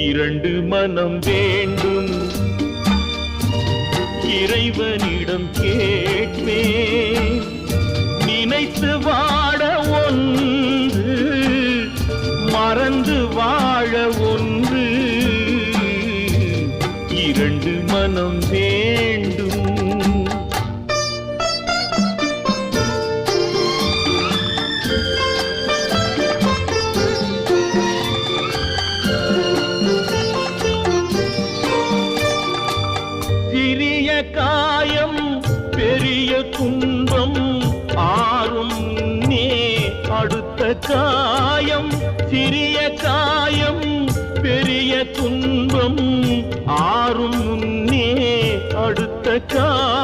இரண்டு மனம் வேண்டும் இறைவனிடம் கேட்பேன் நினைத்து வாழ ஒன்று மறந்து வாழ ஒன்று இரண்டு மனம் வேண்டும் சிறிய காயம் பெரிய துன்பம் ஆறும் நே அடுத்த காயம் சிறிய காயம் பெரிய துன்பம் ஆறும் முன்னே அடுத்த காயம்